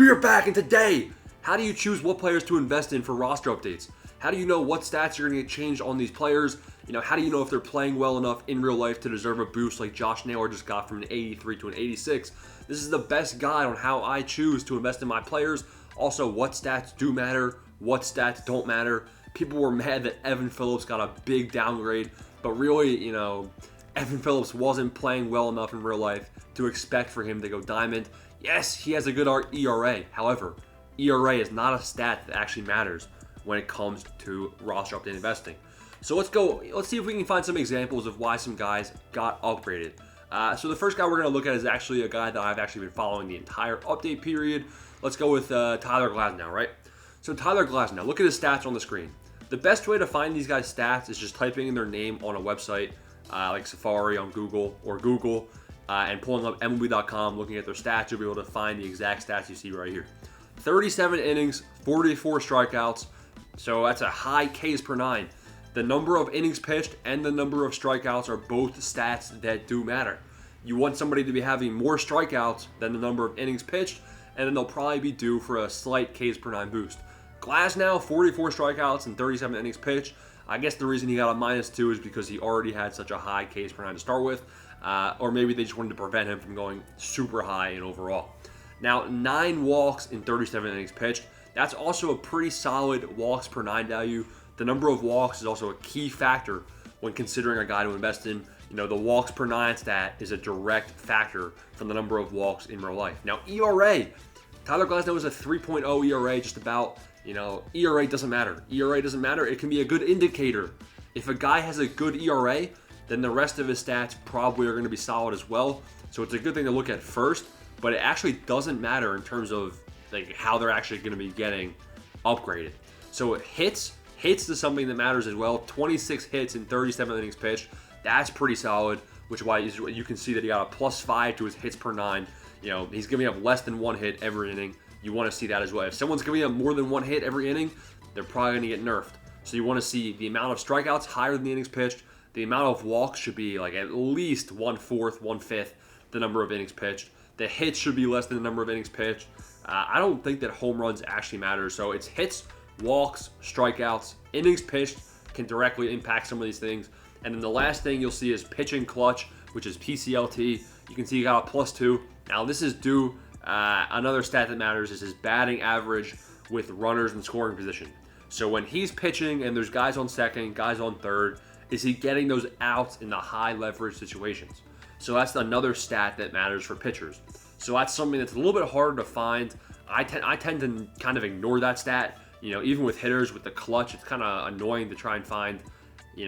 We are back, and today, how do you choose what players to invest in for roster updates? How do you know what stats are going to get changed on these players? How do you know if they're playing well enough in real life to deserve a boost like Josh Naylor just got from an 83 to an 86? This is the best guide on how I choose to invest in my players. Also, what stats do matter, what stats don't matter. People were mad that Evan Phillips got a big downgrade, but really, Evan Phillips wasn't playing well enough in real life to expect for him to go diamond. Yes, he has a good ERA. However, ERA is not a stat that actually matters when it comes to roster update investing. So let's see if we can find some examples of why some guys got upgraded. So the first guy we're going to look at is actually a guy that I've actually been following the entire update period. Let's go with Tyler Glasnow, right? So Tyler Glasnow, look at his stats on the screen. The best way to find these guys' stats is just typing in their name on a website like Safari on Google or Google and pulling up MLB.com, looking at their stats. You'll be able to find the exact stats you see right here. 37 innings, 44 strikeouts. So that's a high Ks per nine. The number of innings pitched and the number of strikeouts are both stats that do matter. You want somebody to be having more strikeouts than the number of innings pitched, and then they'll probably be due for a slight Ks per nine boost. Glasnow, 44 strikeouts and 37 innings pitched. I guess the reason he got a -2 is because he already had such a high Ks per nine to start with, or maybe they just wanted to prevent him from going super high in overall. Now, 9 walks in 37 innings pitched. That's also a pretty solid walks per 9 value. The number of walks is also a key factor when considering a guy to invest in. The walks per 9 stat is a direct factor from the number of walks in real life. Now, ERA. Tyler Glasnow is a 3.0 ERA, just about. ERA doesn't matter. ERA doesn't matter. It can be a good indicator. If a guy has a good ERA, then the rest of his stats probably are going to be solid as well. So it's a good thing to look at first, but it actually doesn't matter in terms of how they're actually going to be getting upgraded. So hits is something that matters as well. 26 hits in 37 innings pitched. That's pretty solid, which is why you can see that he got a +5 to his hits per 9. He's giving up less than 1 hit every inning. You want to see that as well. If someone's giving up more than 1 hit every inning, they're probably going to get nerfed. So you want to see the amount of strikeouts higher than the innings pitched. The amount of walks should be at least 1/4, 1/5 the number of innings pitched. The hits should be less than the number of innings pitched. I don't think that home runs actually matter. So it's hits, walks, strikeouts, innings pitched can directly impact some of these things. And then the last thing you'll see is pitching clutch, which is PCLT. You can see he got a +2. Now this is due, another stat that matters is his batting average with runners in scoring position. So when he's pitching and there's guys on second, guys on third, is he getting those outs in the high leverage situations? So that's another stat that matters for pitchers. So that's something that's a little bit harder to find. I tend to kind of ignore that stat. Even with hitters, with the clutch, it's kind of annoying to try and find,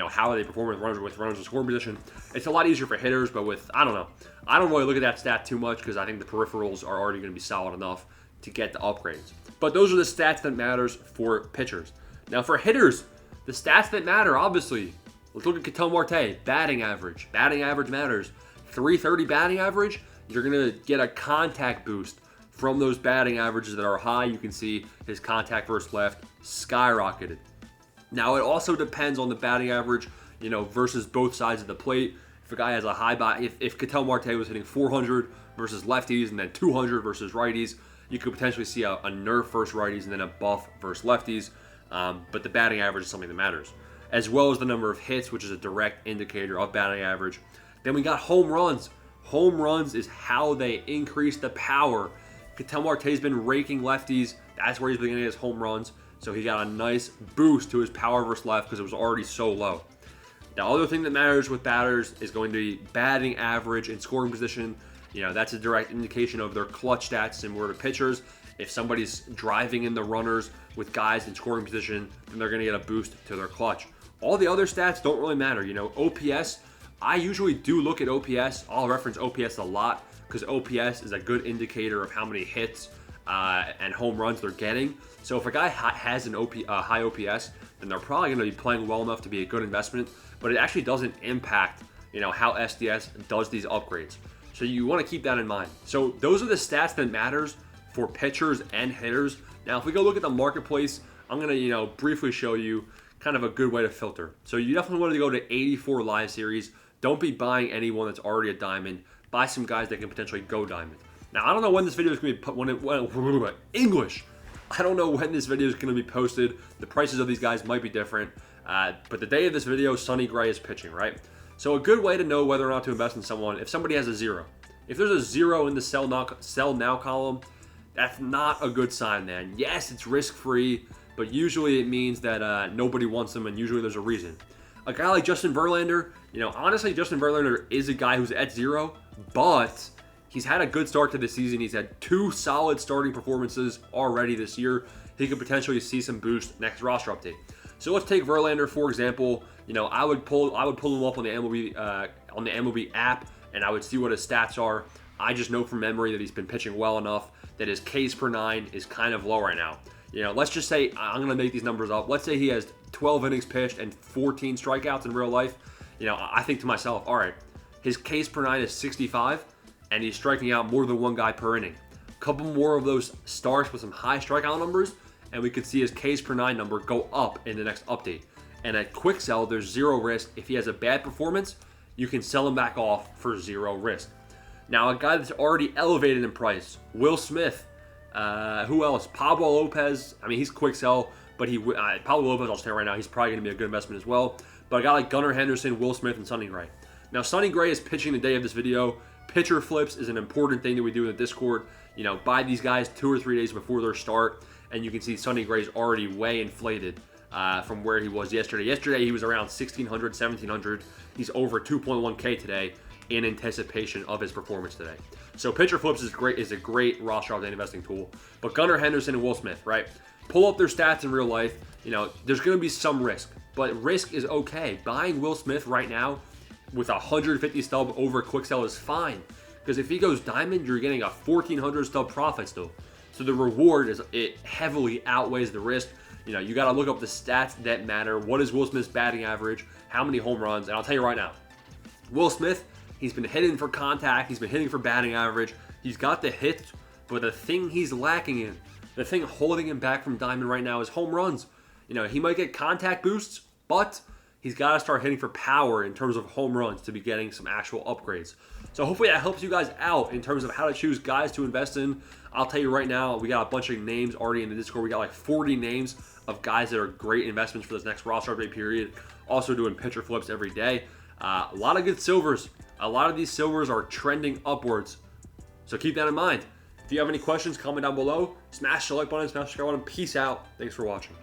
how they perform with runners in scoring position. It's a lot easier for hitters, but I don't know. I don't really look at that stat too much because I think the peripherals are already going to be solid enough to get the upgrades. But those are the stats that matters for pitchers. Now for hitters, the stats that matter, obviously, let's look at Ketel Marte, batting average. Batting average matters. 330 batting average, you're going to get a contact boost from those batting averages that are high. You can see his contact versus left skyrocketed. Now, it also depends on the batting average, versus both sides of the plate. If a guy has a high if Ketel Marte was hitting 400 versus lefties and then 200 versus righties, you could potentially see a nerf versus righties and then a buff versus lefties. But the batting average is something that matters, as well as the number of hits, which is a direct indicator of batting average. Then we got home runs. Home runs is how they increase the power. Ketel Marte's been raking lefties. That's where he's been getting his home runs. So he got a nice boost to his power versus left because it was already so low. The other thing that matters with batters is going to be batting average and scoring position. That's a direct indication of their clutch stats similar to pitchers. If somebody's driving in the runners with guys in scoring position, then they're going to get a boost to their clutch. All the other stats don't really matter. OPS, I usually do look at OPS. I'll reference OPS a lot because OPS is a good indicator of how many hits and home runs they're getting. So if a guy has an high OPS, then they're probably going to be playing well enough to be a good investment. But it actually doesn't impact, how SDS does these upgrades. So you want to keep that in mind. So those are the stats that matters for pitchers and hitters. Now, if we go look at the marketplace, I'm going to, briefly show you kind of a good way to filter. So you definitely want to go to 84 live series. Don't be buying anyone that's already a diamond. Buy some guys that can potentially go diamond. Now, I don't know when this video is going to be English. I don't know when this video is going to be posted. The prices of these guys might be different. But the day of this video, Sonny Gray is pitching, right? So a good way to know whether or not to invest in someone, if somebody has a 0. If there's a 0 in the sell now column, that's not a good sign, man. Yes, it's risk-free, but usually it means that nobody wants them, and usually there's a reason. A guy like Justin Verlander, honestly, Justin Verlander is a guy who's at 0, but he's had a good start to the season. He's had 2 solid starting performances already this year. He could potentially see some boost next roster update. So let's take Verlander, for example. I would pull him up on the MLB app, and I would see what his stats are. I just know from memory that he's been pitching well enough that his Ks per 9 is kind of low right now. Let's just say, I'm going to make these numbers up. Let's say he has 12 innings pitched and 14 strikeouts in real life. I think to myself, all right, his Ks per 9 is 65, and he's striking out more than one guy per inning. A couple more of those starts with some high strikeout numbers, and we could see his Ks per 9 number go up in the next update. And at quick sell, there's 0 risk. If he has a bad performance, you can sell him back off for 0 risk. Now, a guy that's already elevated in price, Will Smith. Who else? Pablo Lopez. I mean, he's quick sell, but Pablo Lopez, I'll say right now, he's probably going to be a good investment as well. But a guy like Gunnar Henderson, Will Smith, and Sonny Gray. Now, Sonny Gray is pitching the day of this video. Pitcher flips is an important thing that we do in the Discord. Buy these guys 2 or 3 days before their start, and you can see Sonny Gray's already way inflated from where he was yesterday. Yesterday, he was around 1,600, 1,700. He's over 2.1K today in anticipation of his performance today. So pitcher flips is a great roster update investing tool. But Gunnar Henderson and Will Smith, right? Pull up their stats in real life. There's going to be some risk, but risk is okay. Buying Will Smith right now with 150 stub over quick sell is fine, because if he goes diamond, you're getting a 1,400 stub profit still. So the reward it heavily outweighs the risk. You got to look up the stats that matter. What is Will Smith's batting average? How many home runs? And I'll tell you right now, Will Smith, he's been hitting for contact. He's been hitting for batting average. He's got the hits, but the thing he's lacking in, the thing holding him back from diamond right now is home runs. He might get contact boosts, but he's got to start hitting for power in terms of home runs to be getting some actual upgrades. So hopefully that helps you guys out in terms of how to choose guys to invest in. I'll tell you right now, we got a bunch of names already in the Discord. We got like 40 names of guys that are great investments for this next roster update period. Also doing pitcher flips every day. A lot of good silvers. A lot of these silvers are trending upwards. So keep that in mind. If you have any questions, comment down below. Smash the like button, smash the subscribe button. Peace out. Thanks for watching.